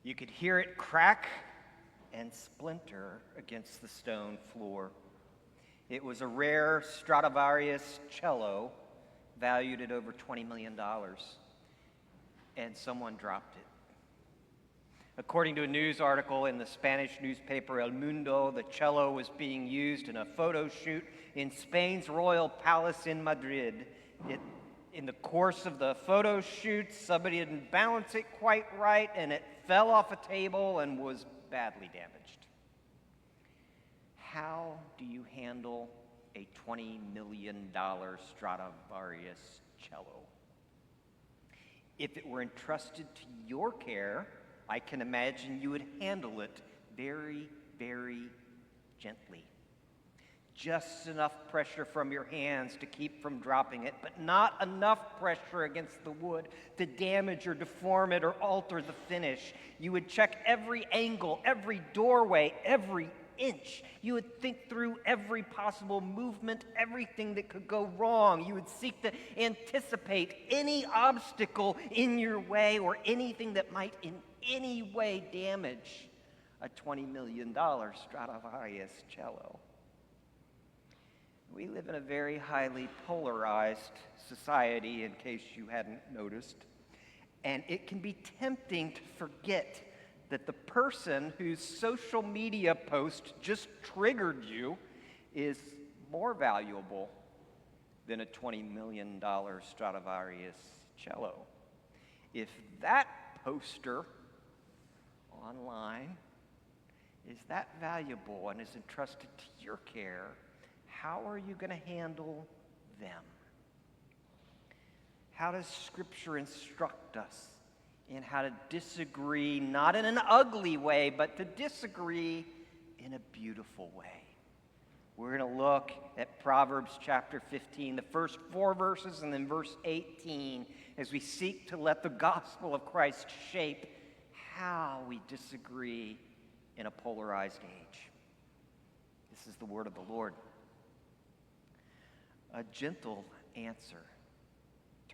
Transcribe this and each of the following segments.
You could hear it crack and splinter against the stone floor. It was a rare Stradivarius cello valued at over $20 million, and someone dropped it. According to a news article in the Spanish newspaper El Mundo, the cello was being used in a photo shoot in Spain's royal palace in Madrid. In the course of the photo shoot, somebody didn't balance it quite right, and it fell off a table and was badly damaged. How do you handle a $20 million Stradivarius cello? If it were entrusted to your care, I can imagine you would handle it very, very gently. Just enough pressure from your hands to keep from dropping it, but not enough pressure against the wood to damage or deform it or alter the finish. You would check every angle, every doorway, every inch. You would think through every possible movement, everything that could go wrong. You would seek to anticipate any obstacle in your way or anything that might in any way damage a $20 million Stradivarius cello. We live in a very highly polarized society, in case you hadn't noticed, and it can be tempting to forget that the person whose social media post just triggered you is more valuable than a $20 million Stradivarius cello. If that poster online is that valuable and is entrusted to your care, how are you going to handle them? How does Scripture instruct us in how to disagree, not in an ugly way, but to disagree in a beautiful way? We're going to look at Proverbs chapter 15, the first 4 verses, and then verse 18, as we seek to let the gospel of Christ shape how we disagree in a polarized age. This is the word of the Lord. A gentle answer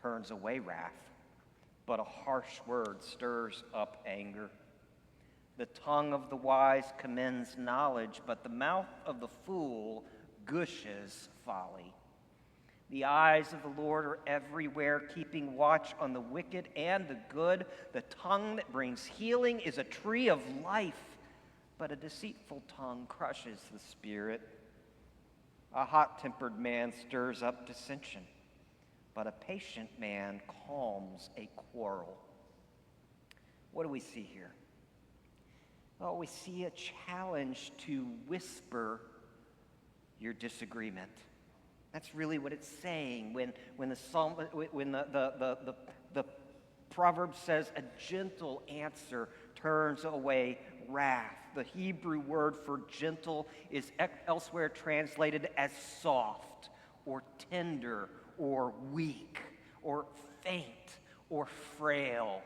turns away wrath, but a harsh word stirs up anger. The tongue of the wise commends knowledge, but the mouth of the fool gushes folly. The eyes of the Lord are everywhere, keeping watch on the wicked and the good. The tongue that brings healing is a tree of life, but a deceitful tongue crushes the spirit. A hot-tempered man stirs up dissension, but a patient man calms a quarrel. What do we see here? Well, we see a challenge to whisper your disagreement. That's really what it's saying when the proverb says a gentle answer turns away wrath. The Hebrew word for gentle is elsewhere translated as soft or tender or weak or faint or frail.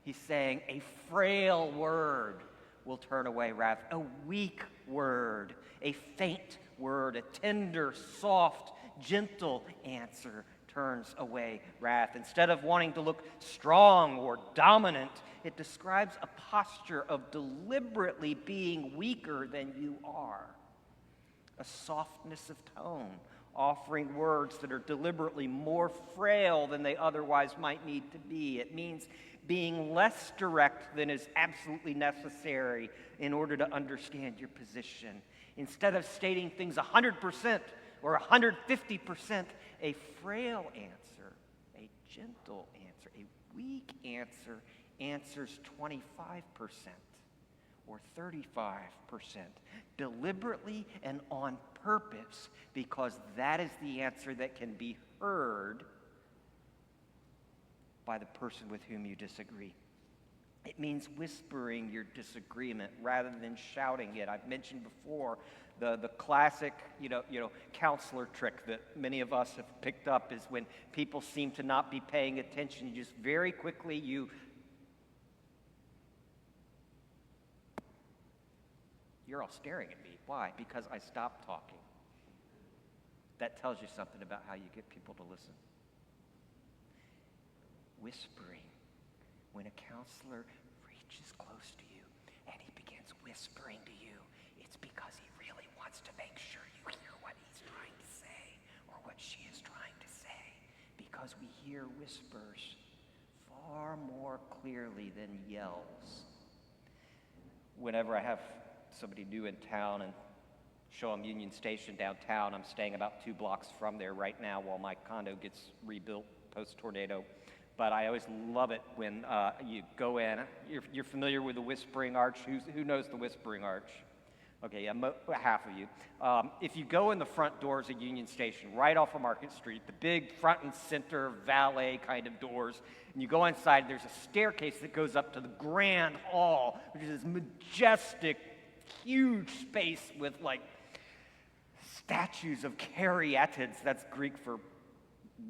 He's saying a frail word will turn away wrath. A weak word, a faint word, a tender, soft, gentle answer turns away wrath. Instead of wanting to look strong or dominant, it describes a posture of deliberately being weaker than you are. A softness of tone, offering words that are deliberately more frail than they otherwise might need to be. It means being less direct than is absolutely necessary in order to understand your position. Instead of stating things 100% or 150%, a frail answer, a gentle answer, a weak answer answers 25% or 35%, deliberately and on purpose, because that is the answer that can be heard by the person with whom you disagree. It means whispering your disagreement rather than shouting it. I've mentioned before the classic, counselor trick that many of us have picked up is when people seem to not be paying attention, you just very quickly you're all staring at me. Why? Because I stopped talking. That tells you something about how you get people to listen. Whispering. When a counselor reaches close to you and he begins whispering to you, it's because he really wants to make sure you hear what he's trying to say or what she is trying to say, because we hear whispers far more clearly than yells. Whenever I have somebody new in town and show them Union Station downtown, I'm staying about 2 blocks from there right now while my condo gets rebuilt post-tornado. But I always love it when you go in. You're familiar with the Whispering Arch? Who knows the Whispering Arch? Okay, yeah, half of you. If you go in the front doors of Union Station, right off of Market Street, the big front and center valet kind of doors, and you go inside, there's a staircase that goes up to the Grand Hall, which is this majestic, huge space with like statues of caryatids. That's Greek for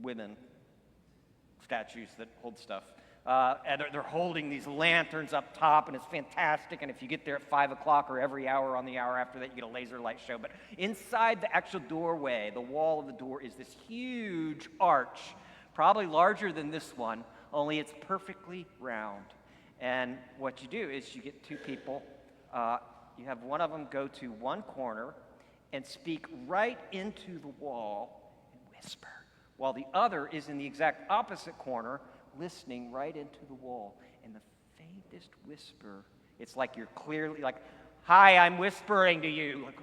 women. Statues that hold stuff. And they're holding these lanterns up top, and it's fantastic. And if you get there at 5 o'clock or every hour on the hour after that, you get a laser light show. But inside the actual doorway, the wall of the door, is this huge arch, probably larger than this one, only it's perfectly round. And what you do is you get 2 people. You have one of them go to one corner and speak right into the wall and whisper, while the other is in the exact opposite corner, listening right into the wall. And the faintest whisper, it's like you're clearly like, hi, I'm whispering to you. Like,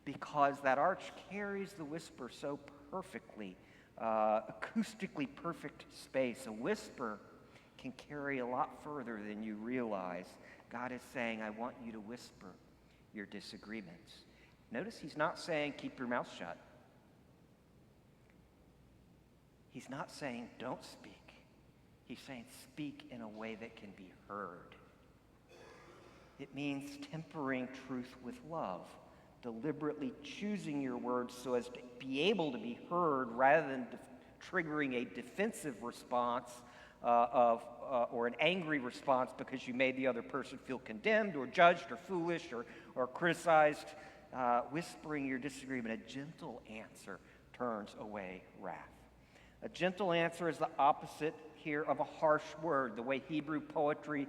because that arch carries the whisper so perfectly, acoustically perfect space. A whisper can carry a lot further than you realize. God is saying, I want you to whisper your disagreements. Notice he's not saying, keep your mouth shut. He's not saying, don't speak. He's saying, speak in a way that can be heard. It means tempering truth with love, deliberately choosing your words so as to be able to be heard rather than triggering a defensive response or an angry response because you made the other person feel condemned or judged or foolish or criticized. Whispering your disagreement, a gentle answer turns away wrath. A gentle answer is the opposite here of a harsh word. The way Hebrew poetry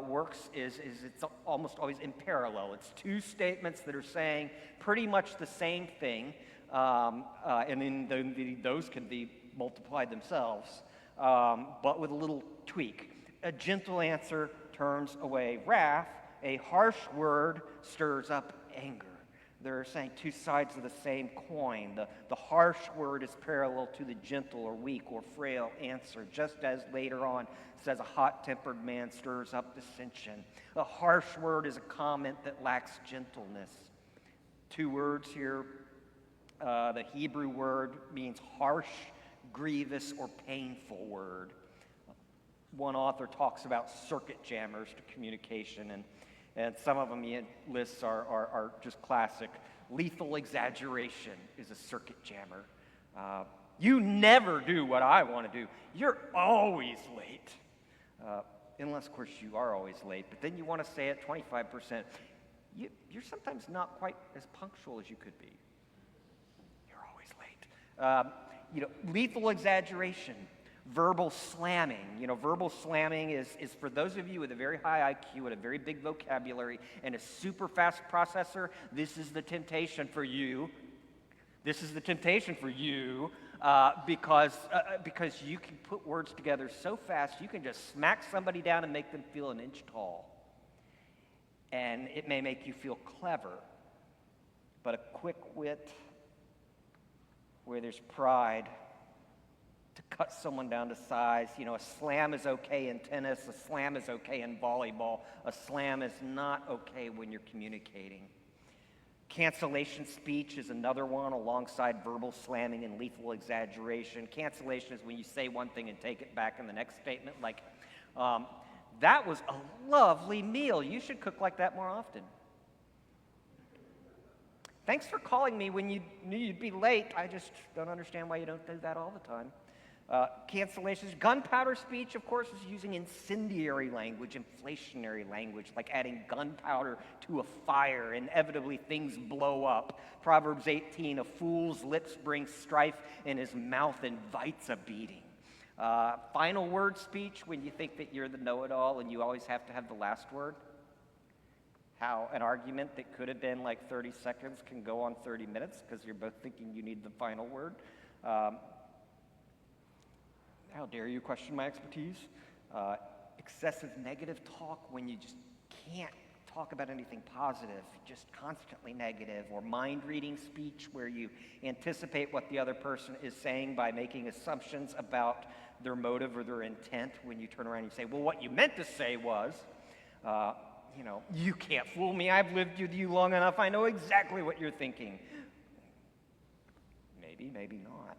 works is it's almost always in parallel. It's 2 statements that are saying pretty much the same thing, and then those can be multiplied themselves, but with a little tweak. A gentle answer turns away wrath. A harsh word stirs up anger. They're saying 2 sides of the same coin. The harsh word is parallel to the gentle or weak or frail answer, just as later on says a hot-tempered man stirs up dissension. A harsh word is a comment that lacks gentleness. 2 words here. The Hebrew word means harsh, grievous, or painful word. One author talks about circuit jammers to communication, and some of them he lists are just classic. Lethal exaggeration is a circuit jammer. You never do what I want to do. You're always late. Unless, of course, you are always late. But then you want to say it 25%. You're sometimes not quite as punctual as you could be. You're always late. Lethal exaggeration. Verbal slamming. Verbal slamming is for those of you with a very high IQ and a very big vocabulary and a super fast processor, this is the temptation for you. This is the temptation for you because you can put words together so fast, you can just smack somebody down and make them feel an inch tall. And it may make you feel clever, but a quick wit where there's pride to cut someone down to size. A slam is okay in tennis, a slam is okay in volleyball, a slam is not okay when you're communicating. Cancellation speech is another one alongside verbal slamming and lethal exaggeration. Cancellation is when you say one thing and take it back in the next statement, like, that was a lovely meal. You should cook like that more often. Thanks for calling me when you knew you'd be late. I just don't understand why you don't do that all the time. Cancellations. Gunpowder speech, of course, is using incendiary language, inflationary language, like adding gunpowder to a fire. Inevitably, things blow up. Proverbs 18, a fool's lips bring strife, and his mouth invites a beating. Final word speech, when you think that you're the know-it-all and you always have to have the last word. How an argument that could have been like 30 seconds can go on 30 minutes because you're both thinking you need the final word. How dare you question my expertise? Excessive negative talk when you just can't talk about anything positive, just constantly negative, or mind-reading speech where you anticipate what the other person is saying by making assumptions about their motive or their intent when you turn around and you say, well, what you meant to say was, you can't fool me. I've lived with you long enough. I know exactly what you're thinking. Maybe, maybe not.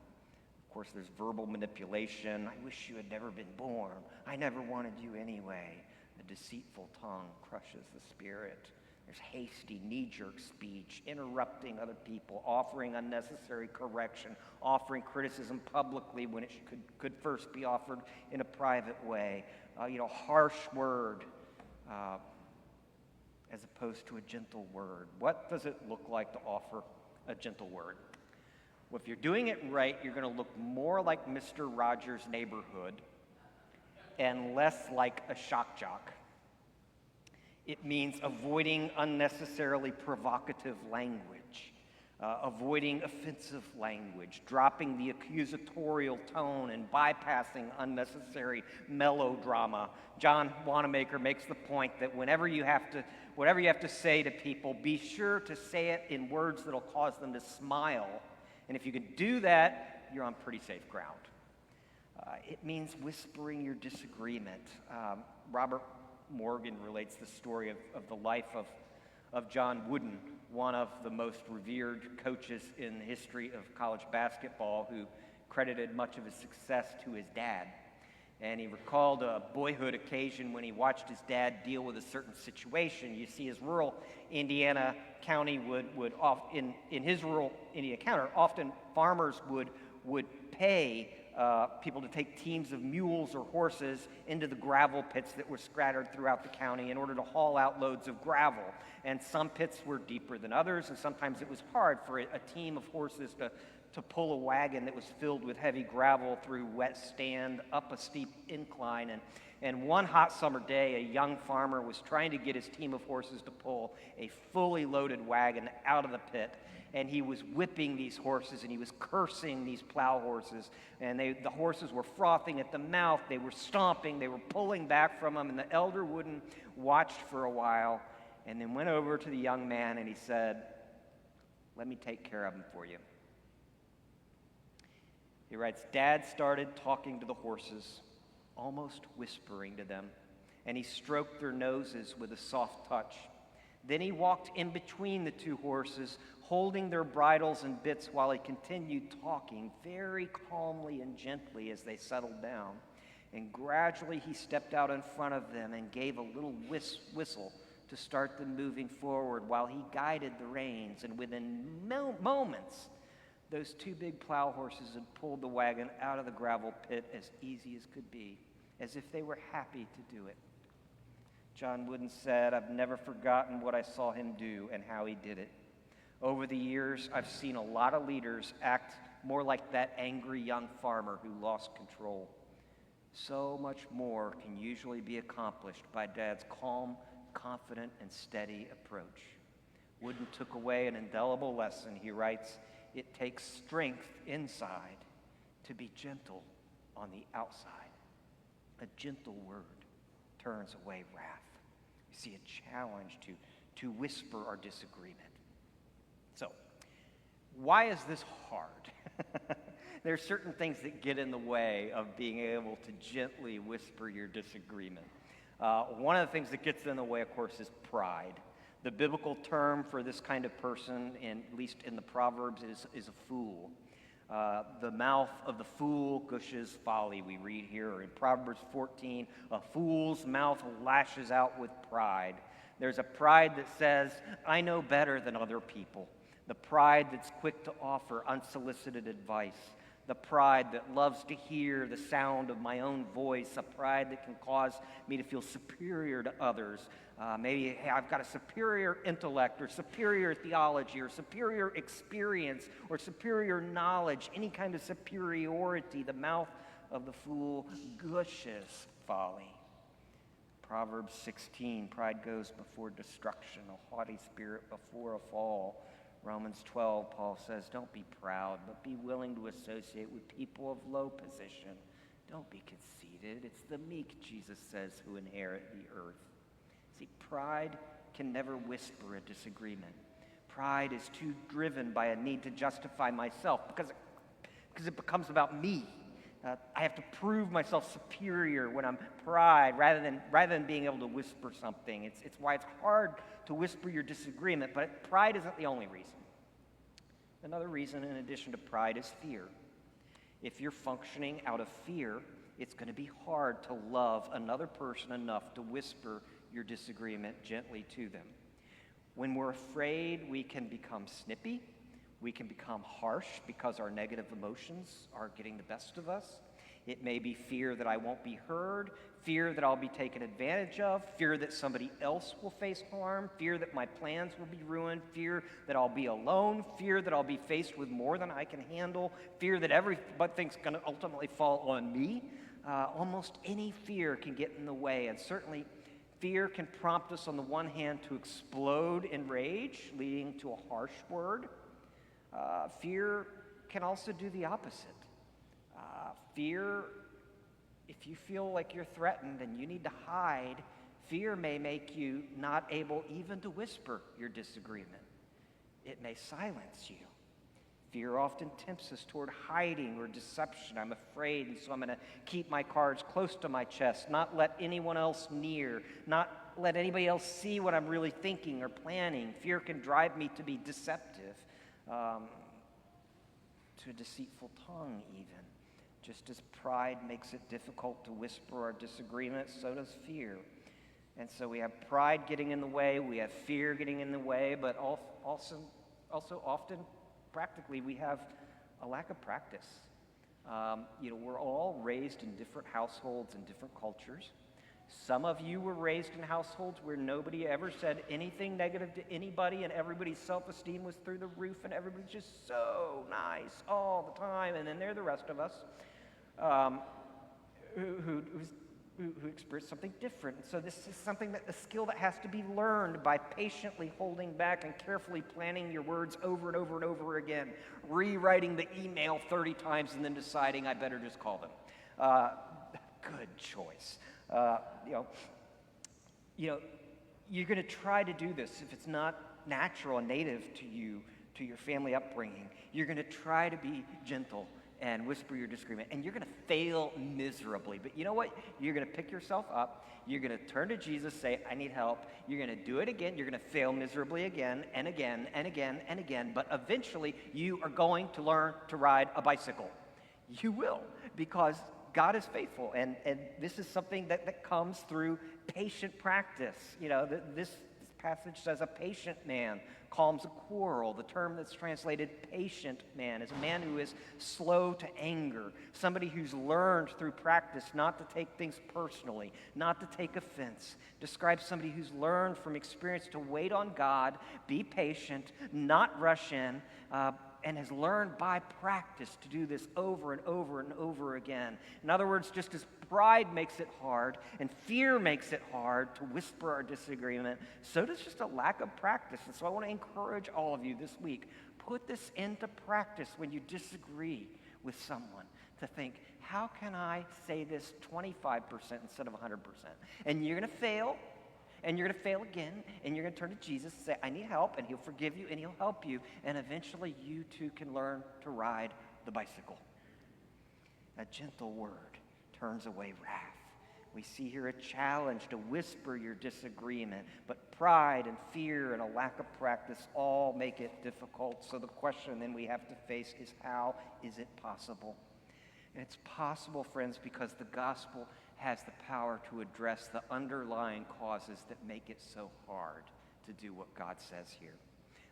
Of course, there's verbal manipulation. I wish you had never been born. I never wanted you anyway. A deceitful tongue crushes the spirit. There's hasty, knee-jerk speech, interrupting other people, offering unnecessary correction, offering criticism publicly when it could first be offered in a private way. Harsh word as opposed to a gentle word. What does it look like to offer a gentle word? Well, if you're doing it right, you're going to look more like Mr. Rogers' Neighborhood and less like a shock jock. It means avoiding unnecessarily provocative language, avoiding offensive language, dropping the accusatorial tone, and bypassing unnecessary melodrama. John Wanamaker makes the point that whatever you have to say to people, be sure to say it in words that'll cause them to smile. And if you can do that, you're on pretty safe ground. It means whispering your disagreement. Robert Morgan relates the story of the life of John Wooden, one of the most revered coaches in the history of college basketball, who credited much of his success to his dad. And he recalled a boyhood occasion when he watched his dad deal with a certain situation. You see, his rural Indiana county in his rural Indiana county, often farmers would pay people to take teams of mules or horses into the gravel pits that were scattered throughout the county in order to haul out loads of gravel. And some pits were deeper than others, and sometimes it was hard for a team of horses to pull a wagon that was filled with heavy gravel through wet sand up a steep incline. And one hot summer day, a young farmer was trying to get his team of horses to pull a fully loaded wagon out of the pit. And he was whipping these horses, and he was cursing these plow horses. And the horses were frothing at the mouth. They were stomping. They were pulling back from him. And the elder Wooden watched for a while and then went over to the young man, and he said, "Let me take care of him for you." He writes, "Dad started talking to the horses, almost whispering to them, and he stroked their noses with a soft touch. Then he walked in between the two horses, holding their bridles and bits while he continued talking very calmly and gently as they settled down. And gradually he stepped out in front of them and gave a little whistle to start them moving forward while he guided the reins. And within moments, those two big plow horses had pulled the wagon out of the gravel pit as easy as could be, as if they were happy to do it." John Wooden said, "I've never forgotten what I saw him do and how he did it. Over the years, I've seen a lot of leaders act more like that angry young farmer who lost control. So much more can usually be accomplished by Dad's calm, confident, and steady approach." Wooden took away an indelible lesson. He writes, "It takes strength inside to be gentle on the outside. A gentle word turns away wrath." You see a challenge to whisper our disagreement. So, why is this hard? There are certain things that get in the way of being able to gently whisper your disagreement. One of the things that gets in the way, of course, is pride. The biblical term for this kind of person, at least in the Proverbs, is a fool. The mouth of the fool gushes folly, we read here. In Proverbs 14, a fool's mouth lashes out with pride. There's a pride that says, "I know better than other people." The pride that's quick to offer unsolicited advice. The pride that loves to hear the sound of my own voice. A pride that can cause me to feel superior to others. Maybe, hey, I've got a superior intellect or superior theology or superior experience or superior knowledge, any kind of superiority. The mouth of the fool gushes folly. Proverbs 16, pride goes before destruction, a haughty spirit before a fall. Romans 12, Paul says, don't be proud, but be willing to associate with people of low position. Don't be conceited. It's the meek, Jesus says, who inherit the earth. See, pride can never whisper a disagreement. Pride is too driven by a need to justify myself because it becomes about me. I have to prove myself superior when I'm pride rather than being able to whisper something. It's why it's hard to whisper your disagreement, but pride isn't the only reason. Another reason in addition to pride is fear. If you're functioning out of fear, it's going to be hard to love another person enough to whisper your disagreement gently to them. When we're afraid, we can become snippy. We can become harsh because our negative emotions are getting the best of us. It may be fear that I won't be heard, fear that I'll be taken advantage of, fear that somebody else will face harm, fear that my plans will be ruined, fear that I'll be alone, fear that I'll be faced with more than I can handle, fear that everything's going to ultimately fall on me. Almost any fear can get in the way, and certainly fear can prompt us on the one hand to explode in rage, leading to a harsh word. Fear can also do the opposite. Fear, if you feel like you're threatened and you need to hide, fear may make you not able even to whisper your disagreement. It may silence you. Fear often tempts us toward hiding or deception. I'm afraid, and so I'm going to keep my cards close to my chest, not let anyone else near, not let anybody else see what I'm really thinking or planning. Fear can drive me to be deceptive. To a deceitful tongue even. Just as pride makes it difficult to whisper our disagreements, so does fear. And so we have pride getting in the way, we have fear getting in the way, but also often, practically, we have a lack of practice. We're all raised in different households and different cultures. Some of you were raised in households where nobody ever said anything negative to anybody and everybody's self-esteem was through the roof and everybody's just so nice all the time. And then there are the rest of us who experience something different. So this is a skill that has to be learned by patiently holding back and carefully planning your words over and over and over again, rewriting the email 30 times and then deciding I better just call them. Good choice. You're going to try to do this if it's not natural and native to you, to your family upbringing. You're going to try to be gentle and whisper your disagreement, and you're going to fail miserably. But you know what? You're going to pick yourself up. You're going to turn to Jesus, say, I need help. You're going to do it again. You're going to fail miserably again and again and again and again. But eventually, you are going to learn to ride a bicycle. You will, because God is faithful, and this is something that comes through patient practice. This passage says a patient man calms a quarrel. The term that's translated patient man is a man who is slow to anger, somebody who's learned through practice not to take things personally, not to take offense. Describes somebody who's learned from experience to wait on God, be patient, not rush in, and has learned by practice to do this over and over and over again. In other words, just as pride makes it hard and fear makes it hard to whisper our disagreement, so does just a lack of practice. And so I want to encourage all of you this week, put this into practice when you disagree with someone, to think, how can I say this 25% instead of 100%? And you're going to fail. And you're going to fail again, and you're going to turn to Jesus and say, I need help, and he'll forgive you, and he'll help you, and eventually you too can learn to ride the bicycle. A gentle word turns away wrath. We see here a challenge to whisper your disagreement, but pride and fear and a lack of practice all make it difficult. So the question then we have to face is, how is it possible? And it's possible, friends, because the gospel has the power to address the underlying causes that make it so hard to do what God says here.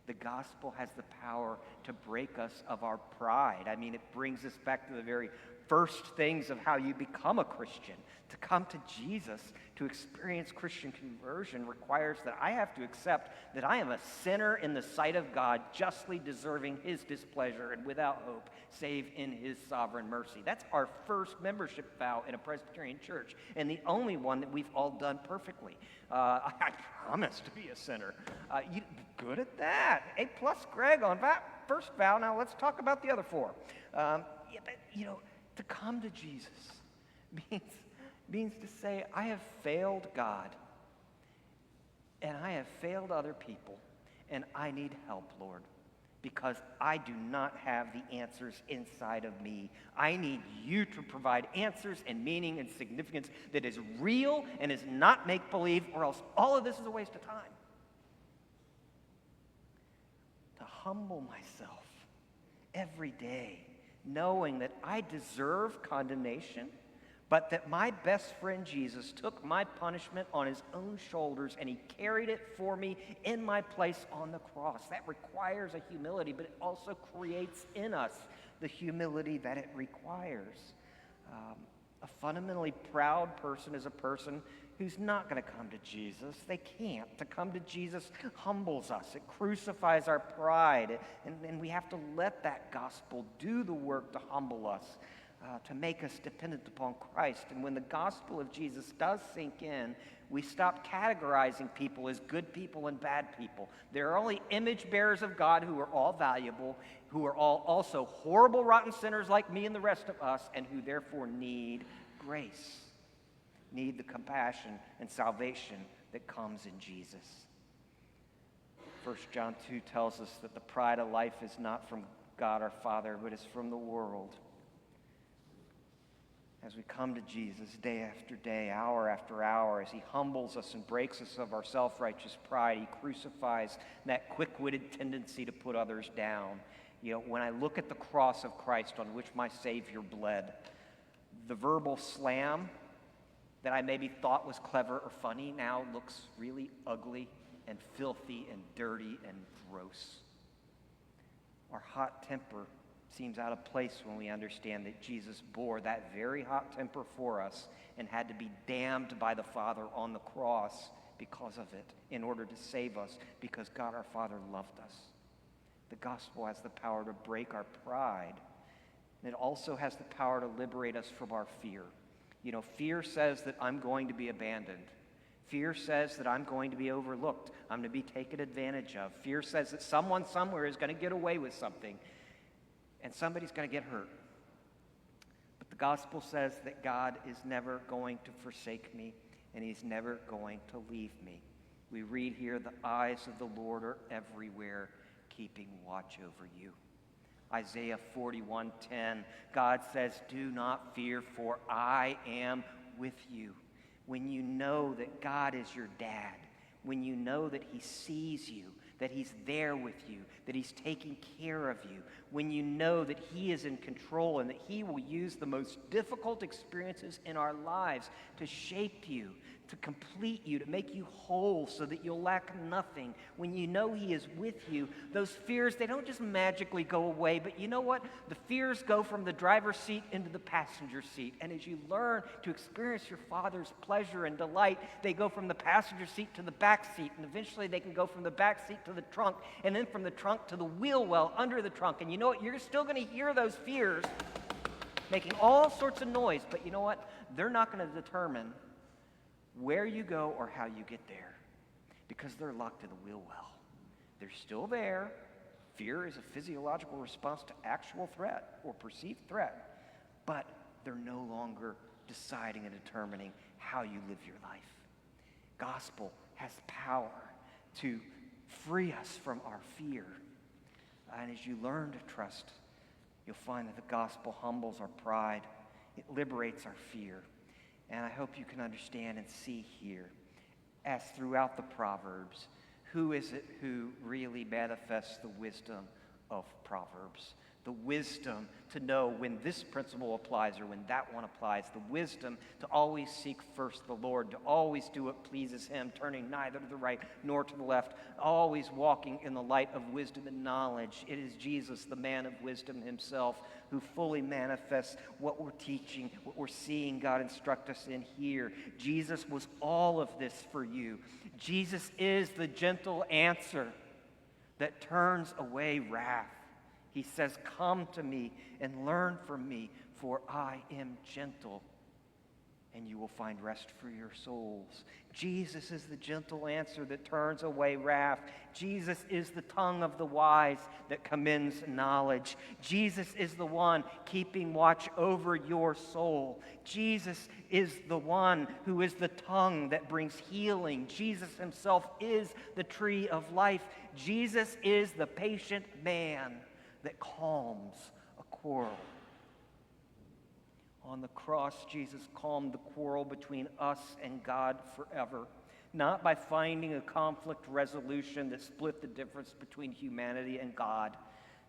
The gospel has the power to break us of our pride. I mean, it brings us back to the very first things of how you become a Christian. To come to Jesus, to experience Christian conversion, requires that I have to accept that I am a sinner in the sight of God, justly deserving his displeasure and without hope, save in his sovereign mercy. That's our first membership vow in a Presbyterian church, and the only one that we've all done perfectly. I promise to be a sinner. You good at that. A plus, Greg, on first vow. Now let's talk about the other four. To come to Jesus means to say, I have failed God, and I have failed other people, and I need help, Lord, because I do not have the answers inside of me. I need you to provide answers and meaning and significance that is real and is not make-believe, or else all of this is a waste of time. To humble myself every day, knowing that I deserve condemnation, but that my best friend Jesus took my punishment on his own shoulders and he carried it for me in my place on the cross. That requires a humility, but it also creates in us the humility that it requires. A fundamentally proud person is a person who's not going to come to Jesus. They can't. To come to Jesus humbles us. It crucifies our pride, and we have to let that gospel do the work to humble us. To make us dependent upon Christ. And when the gospel of Jesus does sink in, we stop categorizing people as good people and bad people. There are only image bearers of God who are all valuable, who are all also horrible, rotten sinners like me and the rest of us, and who therefore need grace, need the compassion and salvation that comes in Jesus. 1 John 2 tells us that the pride of life is not from God our Father, but is from the world. As we come to Jesus day after day, hour after hour, as he humbles us and breaks us of our self-righteous pride, he crucifies that quick-witted tendency to put others down. When I look at the cross of Christ on which my Savior bled, the verbal slam that I maybe thought was clever or funny now looks really ugly and filthy and dirty and gross. Our hot temper seems out of place when we understand that Jesus bore that very hot temper for us and had to be damned by the Father on the cross because of it in order to save us, because God our Father loved us. The gospel has the power to break our pride, and it also has the power to liberate us from our fear. Fear says that I'm going to be abandoned. Fear says that I'm going to be overlooked. I'm going to be taken advantage of. Fear says that someone somewhere is going to get away with something, and somebody's going to get hurt. But the gospel says that God is never going to forsake me, and he's never going to leave me. We read here, the eyes of the Lord are everywhere, keeping watch over you. Isaiah 41:10, God says, do not fear, for I am with you. When you know that God is your dad, when you know that he sees you, that he's there with you, that he's taking care of you, when you know that he is in control and that he will use the most difficult experiences in our lives to shape you, to complete you, to make you whole so that you'll lack nothing. When you know he is with you, those fears, they don't just magically go away, but you know what? The fears go from the driver's seat into the passenger seat. And as you learn to experience your Father's pleasure and delight, they go from the passenger seat to the back seat, and eventually they can go from the back seat to the trunk, and then from the trunk to the wheel well under the trunk. And you know what? You're still going to hear those fears making all sorts of noise, but you know what? They're not going to determine where you go or how you get there, because they're locked to the wheel well. They're still there. Fear is a physiological response to actual threat or perceived threat, but they're no longer deciding and determining how you live your life. Gospel has power to free us from our fear. And as you learn to trust, you'll find that the gospel humbles our pride. It liberates our fear. And I hope you can understand and see here, as throughout the Proverbs, who is it who really manifests the wisdom of Proverbs? the wisdom to know when this principle applies or when that one applies, the wisdom to always seek first the Lord, to always do what pleases him, turning neither to the right nor to the left, always walking in the light of wisdom and knowledge. It is Jesus, the man of wisdom himself, who fully manifests what we're teaching, what we're seeing God instruct us in here. Jesus was all of this for you. Jesus is the gentle answer that turns away wrath. He says, "Come to me and learn from me, for I am gentle, and you will find rest for your souls." Jesus is the gentle answer that turns away wrath. Jesus is the tongue of the wise that commends knowledge. Jesus is the one keeping watch over your soul. Jesus is the one who is the tongue that brings healing. Jesus himself is the tree of life. Jesus is the patient man that calms a quarrel. On the cross, Jesus calmed the quarrel between us and God forever, not by finding a conflict resolution that split the difference between humanity and God.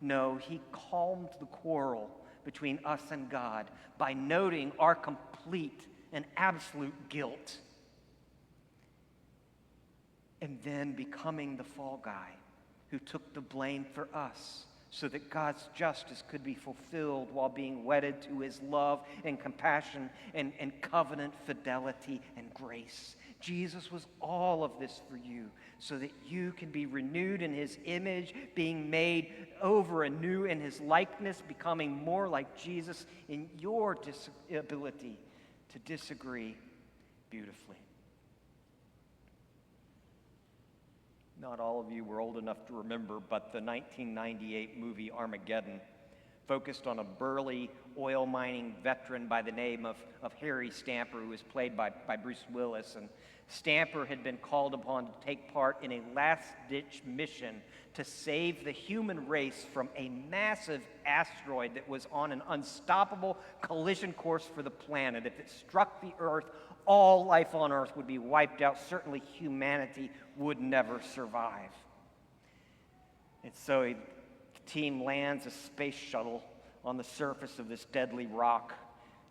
No, he calmed the quarrel between us and God by noting our complete and absolute guilt, and then becoming the fall guy who took the blame for us, so that God's justice could be fulfilled while being wedded to his love and compassion and covenant fidelity and grace. Jesus was all of this for you, so that you can be renewed in his image, being made over anew in his likeness, becoming more like Jesus in your ability to disagree beautifully. Not all of you were old enough to remember, but the 1998 movie Armageddon focused on a burly oil mining veteran by the name of Harry Stamper, who was played by Bruce Willis. And Stamper had been called upon to take part in a last-ditch mission to save the human race from a massive asteroid that was on an unstoppable collision course for the planet. If it struck the Earth, all life on Earth would be wiped out. Certainly humanity would never survive. And so the team lands a space shuttle on the surface of this deadly rock.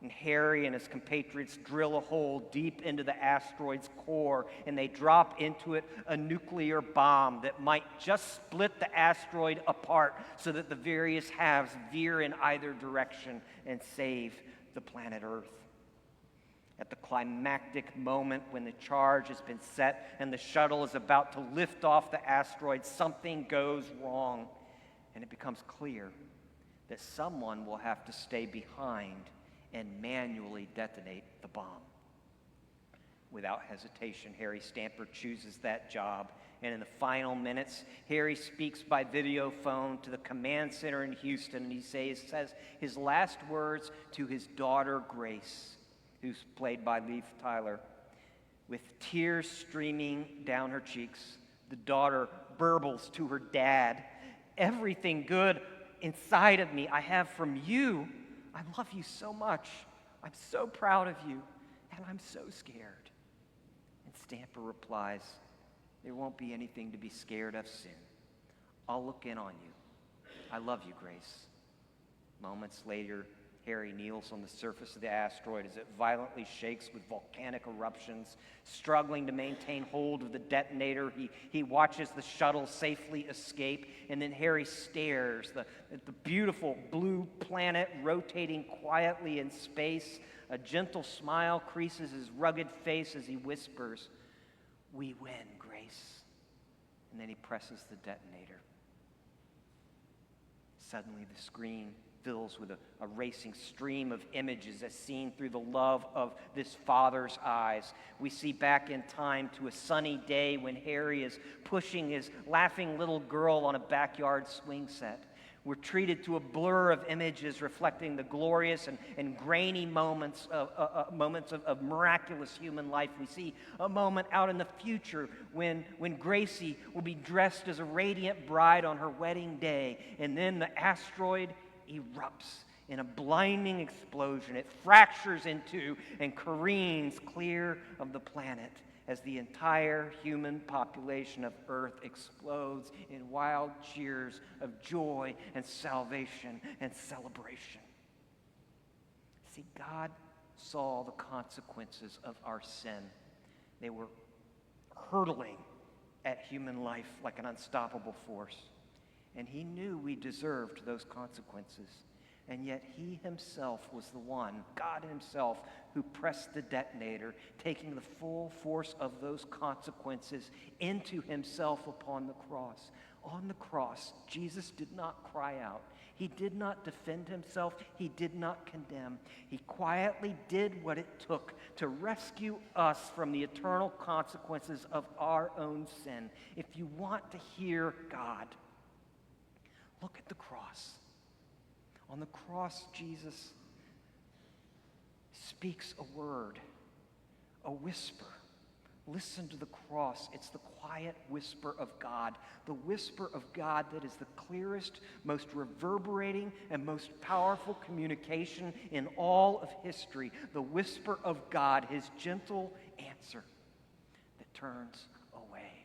And Harry and his compatriots drill a hole deep into the asteroid's core, and they drop into it a nuclear bomb that might just split the asteroid apart so that the various halves veer in either direction and save the planet Earth. At the climactic moment when the charge has been set and the shuttle is about to lift off the asteroid, something goes wrong, and it becomes clear that someone will have to stay behind and manually detonate the bomb. Without hesitation, Harry Stamper chooses that job, and in the final minutes, Harry speaks by video phone to the command center in Houston, and he says his last words to his daughter, Grace, who's played by Liv Tyler. With tears streaming down her cheeks, the daughter burbles to her dad, "Everything good inside of me I have from you. I love you so much. I'm so proud of you, and I'm so scared." And Stamper replies, "There won't be anything to be scared of, Sin. I'll look in on you. I love you, Grace." Moments later, Harry kneels on the surface of the asteroid as it violently shakes with volcanic eruptions. Struggling to maintain hold of the detonator, he watches the shuttle safely escape, and then Harry stares at the beautiful blue planet rotating quietly in space. A gentle smile creases his rugged face as he whispers, "We win, Grace." And then he presses the detonator. Suddenly the screen fills with a racing stream of images as seen through the love of this father's eyes. We see back in time to a sunny day when Harry is pushing his laughing little girl on a backyard swing set. We're treated to a blur of images reflecting the glorious and grainy moments of miraculous human life. We see a moment out in the future when Gracie will be dressed as a radiant bride on her wedding day, and then the asteroid erupts in a blinding explosion. It fractures in two and careens clear of the planet, as the entire human population of earth explodes in wild cheers of joy and salvation and celebration. See, God saw the consequences of our sin. They were hurtling at human life like an unstoppable force. And he knew we deserved those consequences. And yet he himself was the one, God himself, who pressed the detonator, taking the full force of those consequences into himself upon the cross. On the cross, Jesus did not cry out. He did not defend himself. He did not condemn. He quietly did what it took to rescue us from the eternal consequences of our own sin. If you want to hear God, look at the cross. On the cross, Jesus speaks a word, a whisper. Listen to the cross. It's the quiet whisper of God, the whisper of God that is the clearest, most reverberating, and most powerful communication in all of history. The whisper of God, his gentle answer that turns away